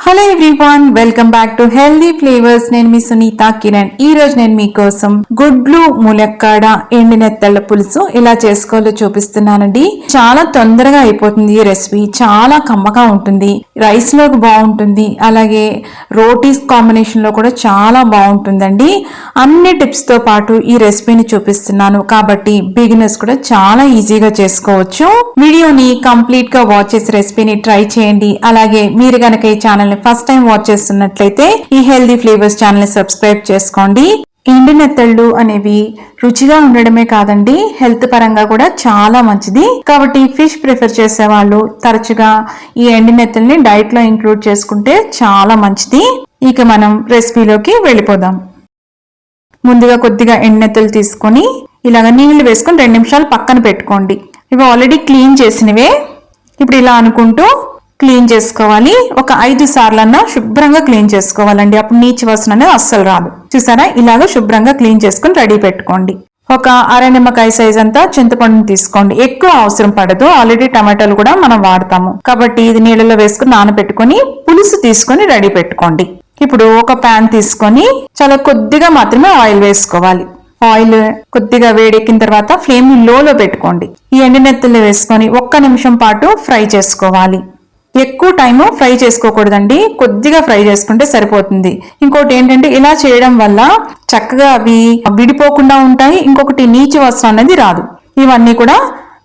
Hello everyone, welcome back to healthy flavours. నేను మీ సునీత కిరణ్. ఈ రోజు నేను మీకోసం గుడ్లు ములక్కాడ ఎండినెత్తళ్ళ పులుసు ఎలా చేసుకోవాలో చూపిస్తున్నానండి. చాలా తొందరగా అయిపోతుంది. ఈ రెసిపీ చాలా కమ్మగా ఉంటుంది, రైస్ లోకి బాగుంటుంది, అలాగే రోటీస్ కాంబినేషన్ లో కూడా చాలా బాగుంటుందండి. అన్ని టిప్స్ తో పాటు ఈ రెసిపీని చూపిస్తున్నాను కాబట్టి బిగినర్స్ కూడా చాలా ఈజీగా చేసుకోవచ్చు. వీడియోని కంప్లీట్ గా వాచ్ చేసి రెసిపీని ట్రై చేయండి. అలాగే మీరు గనక ఈ ఛానల్ ఫస్ట్ టైం వాచ్ చేస్తున్నట్లయితే ఈ హెల్దీ ఫ్లేవర్స్ ఛానల్ ని సబ్స్క్రైబ్ చేసుకోండి. ఎండినెత్తళ్ళు అనేవి రుచిగా ఉండడమే కాదండి, హెల్త్ పరంగా కూడా చాలా మంచిది. కాబట్టి ఫిష్ ప్రిఫర్ చేసే వాళ్ళు తరచుగా ఈ ఎండినెత్తల్ని డైట్ లో ఇంక్లూడ్ చేసుకుంటే చాలా మంచిది. ఇక మనం రెసిపీలోకి వెళ్ళిపోదాం. ముందుగా కొద్దిగా ఎండినెత్తలు తీసుకొని ఇలాగ నీళ్లు వేసుకొని 2 నిమిషాలు పక్కన పెట్టుకోండి. ఇవి ఆల్రెడీ క్లీన్ చేసినవే. ఇప్పుడు ఇలా అనుకుంటూ క్లీన్ చేసుకోవాలి. ఒక 5 సార్లన్నా శుభ్రంగా క్లీన్ చేసుకోవాలండి. అప్పుడు నీచు వాసన అనేది అస్సలు రాదు. చూసారా, ఇలాగ శుభ్రంగా క్లీన్ చేసుకుని రెడీ పెట్టుకోండి. ఒక అర నిమ్మకాయ సైజ్ అంతా చింతపండుని తీసుకోండి. ఎక్కువ అవసరం పడదు, ఆల్రెడీ టమాటాలు కూడా మనం వాడతాము కాబట్టి ఇది నీళ్ళలో వేసుకుని నానబెట్టుకుని పులుసు తీసుకొని రెడీ పెట్టుకోండి. ఇప్పుడు ఒక ప్యాన్ తీసుకొని చాలా కొద్దిగా మాత్రమే ఆయిల్ వేసుకోవాలి. ఆయిల్ కొద్దిగా వేడెక్కిన తర్వాత ఫ్లేమ్ లోలో పెట్టుకోండి. ఈ ఎండినెత్తలు వేసుకొని 1 నిమిషం పాటు ఫ్రై చేసుకోవాలి. ఎక్కువ టైం ఫ్రై చేసుకోకూడదండి, కొద్దిగా ఫ్రై చేసుకుంటే సరిపోతుంది. ఇంకోటి ఏంటంటే ఇలా చేయడం వల్ల చక్కగా అవి విడిపోకుండా ఉంటాయి. ఇంకొకటి నీచు వాసన అనేది రాదు. ఇవన్నీ కూడా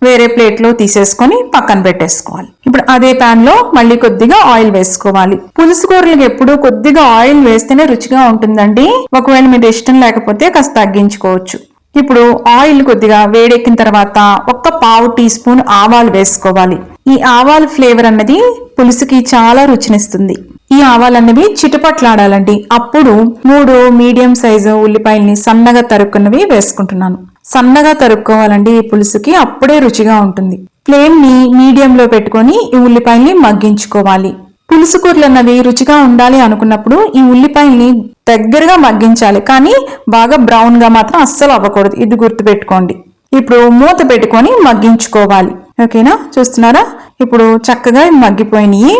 వేరే ప్లేట్ లో తీసేసుకొని పక్కన పెట్టేసుకోవాలి. ఇప్పుడు అదే ప్యాన్ లో మళ్ళీ కొద్దిగా ఆయిల్ వేసుకోవాలి. పులుసు కూరలకు ఎప్పుడు కొద్దిగా ఆయిల్ వేస్తేనే రుచిగా ఉంటుందండి. ఒకవేళ మీరు ఇష్టం లేకపోతే కాస్త తగ్గించుకోవచ్చు. ఇప్పుడు ఆయిల్ కొద్దిగా వేడెక్కిన తర్వాత 1/4 టీ స్పూన్ ఆవాలు వేసుకోవాలి. ఈ ఆవాల ఫ్లేవర్ అన్నది పులుసుకి చాలా రుచినిస్తుంది. ఈ ఆవాలు అన్నవి చిటపట్లాడాలండి. అప్పుడు 3 మీడియం సైజు ఉల్లిపాయల్ని సన్నగా తరుక్కున్నవి వేసుకుంటున్నాను. సన్నగా తరుక్కోవాలండి ఈ పులుసుకి, అప్పుడే రుచిగా ఉంటుంది. ఫ్లేమ్ ని మీడియం లో పెట్టుకొని ఈ ఉల్లిపాయల్ని మగ్గించుకోవాలి. పులుసు కూరలు అన్నవి రుచిగా ఉండాలి అనుకున్నప్పుడు ఈ ఉల్లిపాయల్ని దగ్గరగా మగ్గించాలి, కానీ బాగా బ్రౌన్ గా మాత్రం అస్సలు అవ్వకూడదు. ఇది గుర్తుపెట్టుకోండి. ఇప్పుడు మూత పెట్టుకొని మగ్గించుకోవాలి. ఓకేనా, చూస్తున్నారా? ఇప్పుడు చక్కగా మగ్గిపోయినాయి.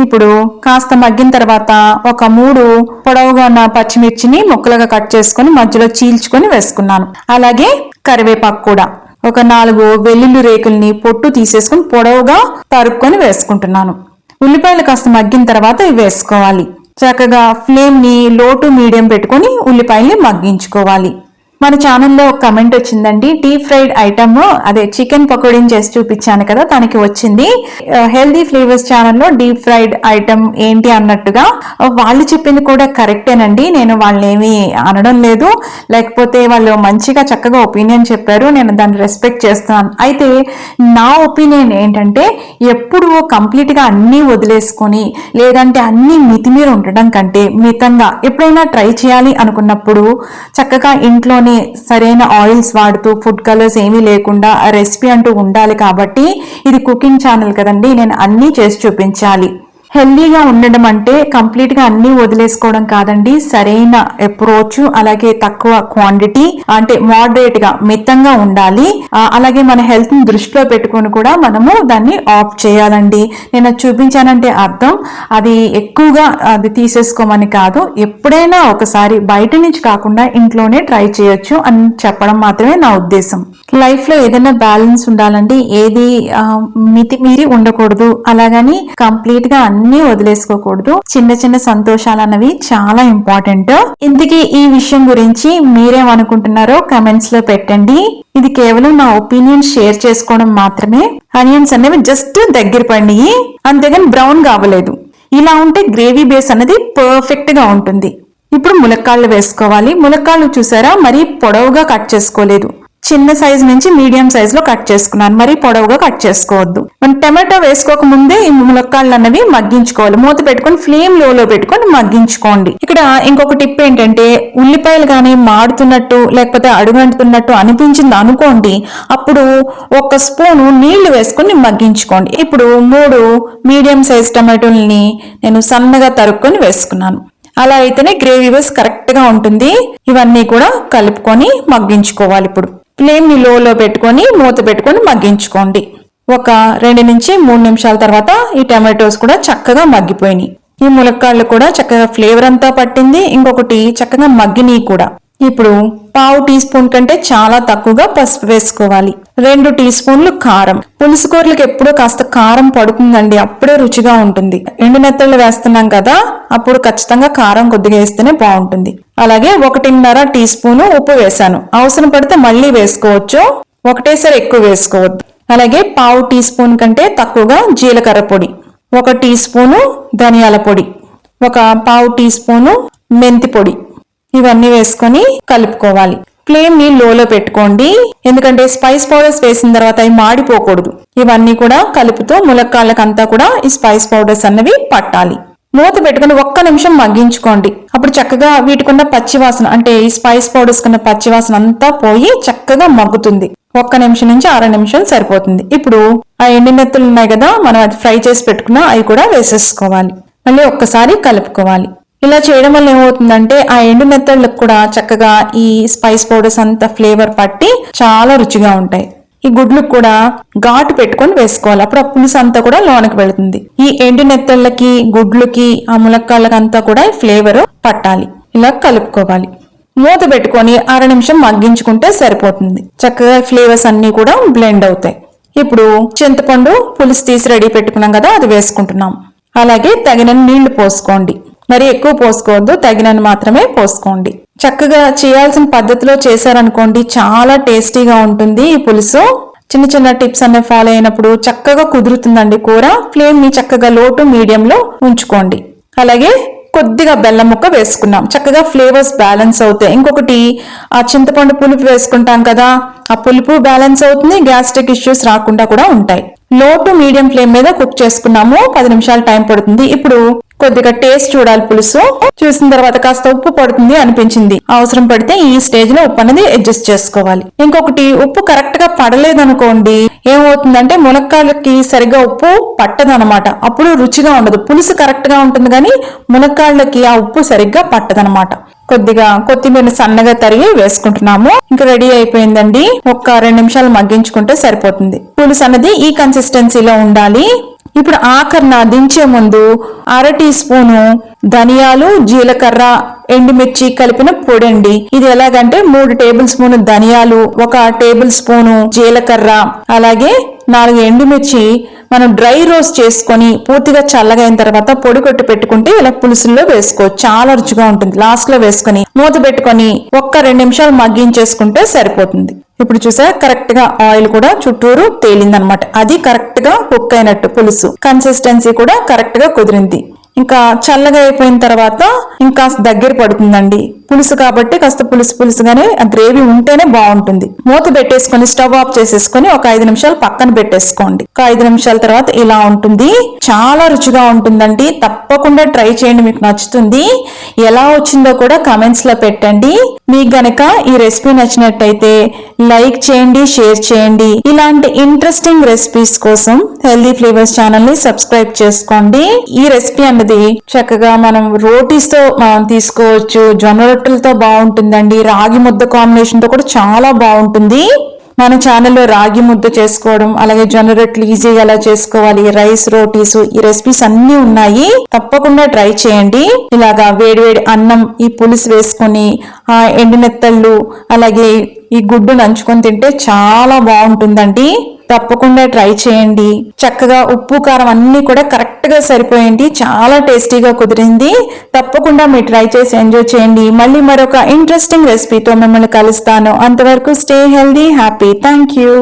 ఇప్పుడు కాస్త మగ్గిన తర్వాత ఒక 3 పొడవుగా ఉన్న పచ్చిమిర్చిని ముక్కలుగా కట్ చేసుకొని మధ్యలో చీల్చుకొని వేసుకున్నాను. అలాగే కరివేపాకు కూడా ఒక 4 వెల్లుల్లి రేకుల్ని పొట్టు తీసేసుకొని పొడవుగా తరుక్కొని వేసుకుంటున్నాను. ఉల్లిపాయలు కాస్త మగ్గిన తర్వాత ఇవి వేసుకోవాలి. చక్కగా ఫ్లేమ్ ని లో టు మీడియం పెట్టుకొని ఉల్లిపాయల్ని మగ్గించుకోవాలి. మన ఛానల్లో ఒక కమెంట్ వచ్చిందండి, డీప్ ఫ్రైడ్ ఐటమ్ అదే చికెన్ పకోడీని చేసి చూపించాను కదా, దానికి వచ్చింది. హెల్దీ ఫ్లేవర్స్ ఛానల్లో డీప్ ఫ్రైడ్ ఐటమ్ ఏంటి అన్నట్టుగా వాళ్ళు చెప్పింది కూడా కరెక్టేనండి. నేను వాళ్ళని ఏమీ అనడం లేదు, లేకపోతే వాళ్ళు మంచిగా చక్కగా ఒపీనియన్ చెప్పారు, నేను దాన్ని రెస్పెక్ట్ చేస్తాను. అయితే నా ఒపీనియన్ ఏంటంటే, ఎప్పుడు కంప్లీట్ గా అన్నీ వదిలేసుకొని లేదంటే అన్ని మితిమీర ఉండడం కంటే మితంగా ఎప్పుడైనా ట్రై చేయాలి అనుకున్నప్పుడు చక్కగా ఇంట్లోనే సరైన ఆయిల్స్ వాడుతూ ఫుడ్ కలర్స్ ఏమీ లేకుండా రెసిపీ అంటూ ఉండాలి. కాబట్టి ఇది కుకింగ్ ఛానల్ కదండి, నేను అన్నీ చేసి చూపించాలి. హెల్దీగా ఉండడం అంటే కంప్లీట్ గా అన్ని వదిలేసుకోవడం కాదండి, సరైన అప్రోచ్, అలాగే తక్కువ క్వాంటిటీ, అంటే మోడరేట్ గా మితంగా ఉండాలి. అలాగే మన హెల్త్ ని దృష్టిలో పెట్టుకుని కూడా మనము దాన్ని ఆఫ్ చేయాలండి. నేను చూపించానంటే అర్థం అది ఎక్కువగా అది తీసేసుకోమని కాదు. ఎప్పుడైనా ఒకసారి బయట నుంచి కాకుండా ఇంట్లోనే ట్రై చేయొచ్చు అని చెప్పడం మాత్రమే నా ఉద్దేశం. లైఫ్ లో ఏదైనా బ్యాలెన్స్ ఉండాలంటే ఏది మితిమీరి ఉండకూడదు, అలాగని కంప్లీట్ గా అన్ని వదిలేసుకోకూడదు. చిన్న చిన్న సంతోషాలు అన్నవి చాలా ఇంపార్టెంట్. ఇంతకీ ఈ విషయం గురించి మీరేమనుకుంటున్నారో కమెంట్స్ లో పెట్టండి. ఇది కేవలం నా ఒపీనియన్ షేర్ చేసుకోవడం మాత్రమే. ఆనియన్స్ అనేవి జస్ట్ దగ్గర పడినాయి, అంతేగాని బ్రౌన్ కావలేదు. ఇలా ఉంటే గ్రేవీ బేస్ అనేది పర్ఫెక్ట్ గా ఉంటుంది. ఇప్పుడు ములక్కాళ్ళు వేసుకోవాలి. ములక్కాళ్ళు చూసారా, మరీ పొడవుగా కట్ చేసుకోలేదు, చిన్న సైజ్ నుంచి మీడియం సైజ్ లో కట్ చేసుకున్నాను. మరి పొడవుగా కట్ చేసుకోవద్దు. మనం టమాటో వేసుకోక ముందే ఈ ములక్కాళ్ళు అన్నవి మగ్గించుకోవాలి. మూత పెట్టుకొని ఫ్లేమ్ లోలో పెట్టుకొని మగ్గించుకోండి. ఇక్కడ ఇంకొక టిప్ ఏంటంటే, ఉల్లిపాయలు కానీ మాడుతున్నట్టు లేకపోతే అడుగంటుతున్నట్టు అనిపించింది అనుకోండి, అప్పుడు 1 స్పూను నీళ్లు వేసుకొని మగ్గించుకోండి. ఇప్పుడు 3 మీడియం సైజ్ టమాటోల్ని నేను సన్నగా తరుక్కొని వేసుకున్నాను. అలా అయితేనే గ్రేవీ బేస్ కరెక్ట్ గా ఉంటుంది. ఇవన్నీ కూడా కలుపుకొని మగ్గించుకోవాలి. ఇప్పుడు ఫ్లేమ్ ని లోలో పెట్టుకొని మూత పెట్టుకొని మగ్గించుకోండి. ఒక 2 నుంచి 3 నిమిషాల తర్వాత ఈ టమాటోస్ కూడా చక్కగా మగ్గిపోయినాయి. ఈ ములక్కాళ్ళు కూడా చక్కగా ఫ్లేవర్ అంతా పట్టింది, ఇంకొకటి చక్కగా మగ్గినవి కూడా. ఇప్పుడు పావు టీ స్పూన్ కంటే చాలా తక్కువగా పసుపు వేసుకోవాలి. 2 టీ స్పూన్లు కారం. పులుసు కూరలకు ఎప్పుడూ కాస్త కారం పడుతుందండి, అప్పుడే రుచిగా ఉంటుంది. ఎండు నెత్తళ్ళు వేస్తున్నాం కదా, అప్పుడు ఖచ్చితంగా కారం కొద్దిగా వేస్తేనే బాగుంటుంది. అలాగే 1.5 టీ స్పూను ఉప్పు వేసాను. అవసరం పడితే మళ్ళీ వేసుకోవచ్చు, ఒకటేసారి ఎక్కువ వేసుకోవద్దు. అలాగే పావు టీ స్పూన్ కంటే తక్కువగా జీలకర్ర పొడి, 1 టీ స్పూను ధనియాల పొడి, 1 పావు టీ స్పూను మెంతి పొడి, ఇవన్నీ వేసుకొని కలుపుకోవాలి. ఫ్లేమ్ ని లోలో పెట్టుకోండి, ఎందుకంటే స్పైస్ పౌడర్స్ వేసిన తర్వాత అవి మాడిపోకూడదు. ఇవన్నీ కూడా కలుపుతూ ములక్కాళ్ళకంతా కూడా ఈ స్పైస్ పౌడర్స్ అన్నవి పట్టాలి. మూత పెట్టుకుని 1 నిమిషం మగ్గించుకోండి. అప్పుడు చక్కగా వీటికున్న పచ్చివాసన, అంటే ఈ స్పైస్ పౌడర్స్ కున్న పచ్చివాసన అంతా పోయి చక్కగా మగ్గుతుంది. 1 నిమిషం నుంచి 1/2 నిమిషం సరిపోతుంది. ఇప్పుడు ఆ ఎండినెత్తులు ఉన్నాయి కదా, మనం అది ఫ్రై చేసి పెట్టుకున్నా అవి కూడా వేసేసుకోవాలి. మళ్ళీ ఒక్కసారి కలుపుకోవాలి. ఇలా చేయడం వల్ల ఏమవుతుందంటే ఆ ఎండు నెత్తళ్ళకు కూడా చక్కగా ఈ స్పైస్ పౌడర్స్ అంతా ఫ్లేవర్ పట్టి చాలా రుచిగా ఉంటాయి. ఈ గుడ్లకు కూడా ఘాటు పెట్టుకొని వేసుకోవాలి, అప్పుడు ఆ పులుసు అంతా కూడా లోనకి వెళుతుంది. ఈ ఎండు నెత్తళ్ళకి, గుడ్లకి, ఆ ములక్కాళ్ళకి అంతా కూడా ఫ్లేవర్ పట్టాలి. ఇలా కలుపుకోవాలి. మూత పెట్టుకొని 1/2 నిమిషం మగ్గించుకుంటే సరిపోతుంది. చక్కగా ఫ్లేవర్స్ అన్ని కూడా బ్లెండ్ అవుతాయి. ఇప్పుడు చింతపండు పులుసు తీసి రెడీ పెట్టుకున్నాం కదా, అది వేసుకుంటున్నాం. అలాగే తగినన్ని నీళ్లు పోసుకోండి, మరి ఎక్కువ పోసుకోవద్దు, తగినన్ని మాత్రమే పోసుకోండి. చక్కగా చేయాల్సిన పద్ధతిలో చేశారనుకోండి, చాలా టేస్టీగా ఉంటుంది ఈ పులుసు. చిన్న చిన్న టిప్స్ అన్ని ఫాలో అయినప్పుడు చక్కగా కుదురుతుందండి కూర. ఫ్లేమ్ ని చక్కగా లో టు మీడియం లో ఉంచుకోండి. అలాగే కొద్దిగా బెల్లం ముక్క వేసుకున్నాం, చక్కగా ఫ్లేవర్స్ బ్యాలెన్స్ అవుతాయి. ఇంకొకటి ఆ చింతపండు పులుపు వేసుకుంటాం కదా, ఆ పులుపు బ్యాలెన్స్ అవుతుంది, గ్యాస్ట్రిక్ ఇష్యూస్ రాకుండా కూడా ఉంటాయి. లో టు మీడియం ఫ్లేమ్ మీద కుక్ చేసుకున్నాము, 10 నిమిషాలు టైం పడుతుంది. ఇప్పుడు కొద్దిగా టేస్ట్ చూడాలి. పులుసు చూసిన తర్వాత కాస్త ఉప్పు పడుతుంది అనిపించింది, అవసరం పడితే ఈ స్టేజ్ లో ఉప్పు అనేది అడ్జస్ట్ చేసుకోవాలి. ఇంకొకటి, ఉప్పు కరెక్ట్ గా పడలేదనుకోండి, ఏమవుతుందంటే ములక్కాళ్ళకి సరిగ్గా ఉప్పు పట్టదనమాట, అప్పుడు రుచిగా ఉండదు. పులుసు కరెక్ట్ గా ఉంటుంది కానీ ములక్కాళ్ళకి ఆ ఉప్పు సరిగ్గా పట్టదనమాట. కొద్దిగా కొత్తిమీర సన్నగా తరిగి వేసుకుంటున్నాము. ఇంకా రెడీ అయిపోయిందండి. 1-2 నిమిషాలు మగ్గించుకుంటే సరిపోతుంది. పులుసు అన్నది ఈ కన్సిస్టెన్సీలో ఉండాలి. ఇప్పుడు ఆఖరణ దించే ముందు 1/2 టీ స్పూను ధనియాలు, జీలకర్ర, ఎండుమిర్చి కలిపిన పొడి అండి. ఇది ఎలాగంటే 3 టేబుల్ స్పూన్ ధనియాలు, 1 టేబుల్ స్పూను జీలకర్ర, అలాగే 4 ఎండుమిర్చి మనం డ్రై రోస్ట్ చేసుకొని పూర్తిగా చల్లగైన తర్వాత పొడి కొట్టి పెట్టుకుంటే ఇలా పులుసుల్లో వేసుకోవచ్చు, చాలా రుచిగా ఉంటుంది. లాస్ట్ లో వేసుకొని మూత పెట్టుకొని 1-2 నిమిషాలు మగ్గించేసుకుంటే సరిపోతుంది. ఇప్పుడు చూసా కరెక్ట్ గా ఆయిల్ కూడా చుట్టూరు తేలిందనమాట, అది కరెక్ట్ గా కుక్ అయినట్టు. పులుసు కన్సిస్టెన్సీ కూడా కరెక్ట్ గా కుదిరింది. ఇంకా చల్లగా అయిపోయిన తర్వాత ఇంకా దగ్గర పడుతుందండి పులుసు కాబట్టి, కాస్త పులుసుగానే ఆ గ్రేవీ ఉంటేనే బాగుంటుంది. మూత పెట్టేసుకొని స్టవ్ ఆఫ్ చేసేసుకొని 5 నిమిషాలు పక్కన పెట్టేసుకోండి. 5 నిమిషాల తర్వాత ఇలా ఉంటుంది, చాలా రుచిగా ఉంటుందండి. తప్పకుండా ట్రై చేయండి, మీకు నచ్చుతుంది. ఎలా వచ్చిందో కూడా కమెంట్స్ లో పెట్టండి. మీకు గనక ఈ రెసిపీ నచ్చినట్టయితే లైక్ చేయండి, షేర్ చేయండి. ఇలాంటి ఇంట్రెస్టింగ్ రెసిపీస్ కోసం హెల్దీ ఫ్లేవర్స్ ఛానల్ ని సబ్స్క్రైబ్ చేసుకోండి. ఈ రెసిపీ అన్నది చక్కగా మనం రోటీస్ తో తీసుకోవచ్చు, జొన్న రొట్టెలతో బాగుంటుందండి, రాగి ముద్ద కాంబినేషన్ తో కూడా చాలా బాగుంటుంది. మన ఛానల్లో రాగి ముద్ద చేసుకోవడం, అలాగే జొన్న రొట్టెలు ఈజీగా ఎలా చేసుకోవాలి, రైస్, రోటీస్, ఈ రెసిపీస్ అన్ని ఉన్నాయి. తప్పకుండా ట్రై చేయండి. ఇలాగా వేడివేడి అన్నం, ఈ పులుసు వేసుకొని ఆ ఎండునెత్తళ్ళు అలాగే ఈ గుడ్డు నంచుకొని తింటే చాలా బాగుంటుందండి. తప్పకుండా ట్రై చేయండి. చక్కగా ఉప్పు కారం అన్ని కూడా కరెక్ట్ గా సరిపోయింది, చాలా టేస్టీగా కుదిరింది. తప్పకుండా మీరు ట్రై చేసి ఎంజాయ్ చేయండి. మళ్ళీ మరొక ఇంట్రెస్టింగ్ రెసిపీతో మిమ్మల్ని కలుస్తాను. అంతవరకు stay healthy, happy. Thank you.